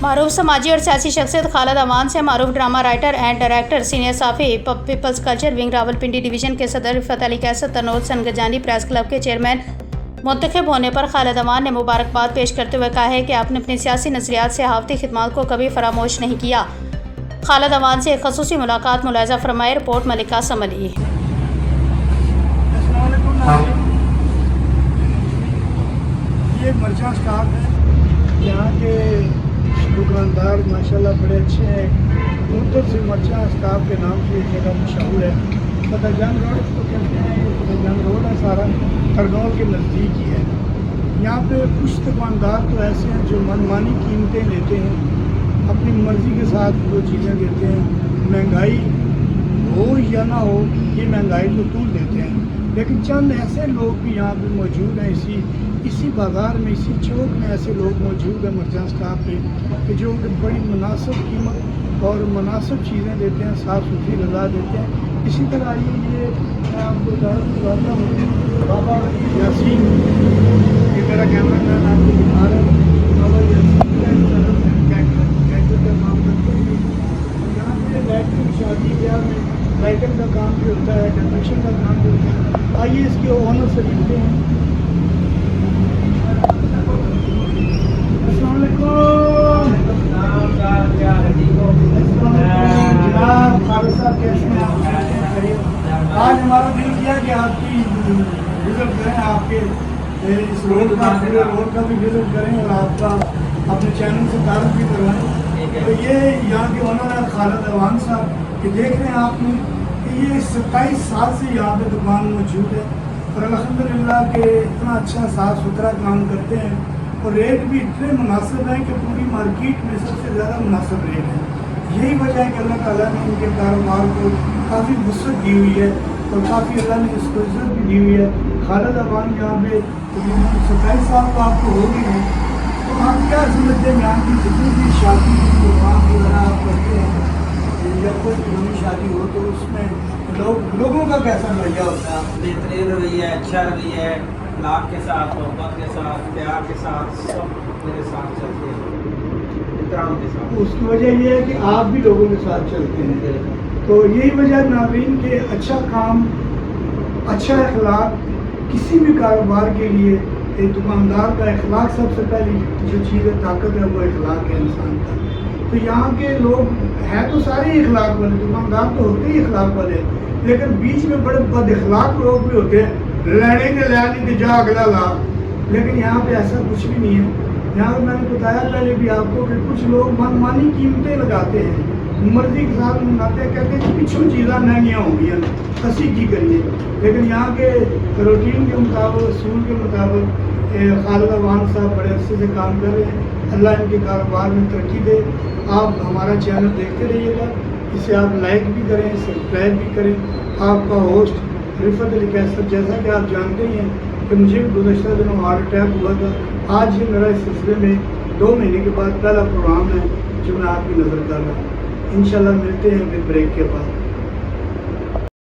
معروف سماجی اور سیاسی شخصیت خالد امان سے معروف drama writer and director senior صحافی peoples culture wing Rawalpindi division کے صدر رفعت علی کیسر تنور سنگجانی پریس کلب کے چیئرمین منتخب ہونے پر خالد امان نے مبارکباد پیش کرتے ہوئے کہا ہے کہ آپ نے اپنی سیاسی نظریات سے صحافتی خدمات کو کبھی فراموش نہیں کیا۔ خالد امان سے ایک خصوصی ملاقات ملاحظہ فرمائے، رپورٹ ملکہ سملی۔ یہ مرچہ سٹاف ہے، یہاں کے دکاندار ماشاءاللہ بڑے اچھے ہیں۔ مدت سے مرچہ سٹاف کے نام سے یہ جگہ مشہور ہے۔ فتح جنگ روڈ اس کو کہتے ہیں، یہ فتح جنگ روڈ ہے، سارا کرنول کے نزدیک ہی ہے۔ یہاں پہ کچھ دکاندار تو ایسے ہیں جو من مانی قیمتیں لیتے ہیں، اپنی مرضی کے ساتھ وہ چیزیں دیتے ہیں، مہنگائی ہو یا نہ ہو یہ مہنگائی تو طول دیتے ہیں۔ لیکن چند ایسے لوگ بھی یہاں پہ موجود ہیں، اسی بازار میں، اسی چوک میں ایسے لوگ موجود ہیں مرچہ سٹاف پہ کہ جو بڑی مناسب قیمت اور مناسب چیزیں دیتے ہیں، صاف ستھری غذا دیتے ہیں۔ اسی طرح آئیے یہ میں آپ کو بتاتا ہوں، بابا یاسین، یہ میرا کیمرہ مین آپ کو دکھا رہا ہے، بابا یاسین کیٹر کا کام کرتے ہیں۔ یہاں پہ لائٹنگ شادی بیاہ میں لائٹنگ کا کام بھی ہوتا ہے، ڈیکوریشن کا کام بھی ہوتا ہے۔ آئیے اس کے اونر سے ملتے ہیں۔ السلام علیکم جناب، خالد صاحب کیسے ہیں آپ؟ آج ہمارا دل کیا کہ آپ کی وزٹ کریں، آپ کے اس روڈ کا پورے روڈ کا بھی وزٹ کریں اور آپ کا اپنے چینل سے تعارف بھی کروائیں۔ تو یہ یہاں کے اونر ہیں خالد امان صاحب، کہ دیکھ رہے ہیں آپ نے کہ یہ 27 سال سے یہاں پہ دکان موجود ہے اور الحمدللہ کہ اتنا اچھا صاف ستھرا کام کرتے ہیں اور ریٹ بھی اتنے مناسب ہیں کہ پوری مارکیٹ میں سب سے زیادہ مناسب ریٹ ہے۔ یہی وجہ ہے کہ اللہ تعالیٰ نے ان کے کاروبار کو کافی وسعت دی ہوئی ہے اور کافی اللہ نے اس کو عزت بھی دی ہوئی ہے۔ خالد امان یہاں پہ تقریباً 27 سال تو آپ کو ہو گئی ہیں، تو آپ کیا سمجھتے ہیں یہاں کی جتنی بھی شادی پروگرام وغیرہ آپ کرتے ہیں یا کوئی قانونی شادی ہو تو اس میں لوگوں کا کیسا رویہ ہوتا ہے؟ بہترین رویہ ہے، اچھا رویہ ہے، لاکھ کے ساتھ، محبت کے ساتھ، پیار کے ساتھ، سب میرے ساتھ چلتے ہیں، احترام کے ساتھ۔ اس کی وجہ یہ ہے کہ آپ بھی لوگوں کے ساتھ چلتے ہیں، تو یہی وجہ ہے ناظرین کہ اچھا کام، اچھا اخلاق کسی بھی کاروبار کے لیے، ایک دکاندار کا اخلاق سب سے پہلی جو چیز ہے، طاقت ہے، وہ اخلاق ہے انسان کا۔ تو یہاں کے لوگ ہیں تو سارے اخلاق والے، دکاندار تو ہوتے ہی اخلاق والے، لیکن بیچ میں بڑے بد اخلاق لوگ بھی ہوتے ہیں، لینے کے لے کے جا اگلا لا۔ لیکن یہاں پہ ایسا کچھ بھی نہیں ہے۔ یہاں پہ میں نے بتایا پہلے بھی آپ کو کہ کچھ لوگ من مانی قیمتیں لگاتے ہیں، مرضی کے ساتھ منگاتے ہیں، کہتے ہیں کہ پچھوں چیزاں مہنگیاں ہوں گی، اسی کی کریے۔ لیکن یہاں کے روٹین کے مطابق، اصول کے مطابق خالد امان صاحب بڑے عرصے سے کام کر رہے ہیں۔ اللہ ان کے کاروبار میں ترقی دے۔ آپ ہمارا چینل دیکھتے رہیے گا، اسے آپ لائک بھی کریں، سبسکرائب بھی کریں۔ آپ کا ہوسٹ رفعت علی کیسر، جیسا کہ آپ جانتے ہی ہیں کہ مجھے بھی گزشتہ دنوں ہارٹ اٹیک ہوا تھا۔ آج یہ میرا اس سلسلے میں 2 مہینے کے بعد پہلا پروگرام ہے جو میں آپ کی نظر کر رہا ہوں۔ انشاءاللہ ملتے ہیں پھر بریک کے بعد۔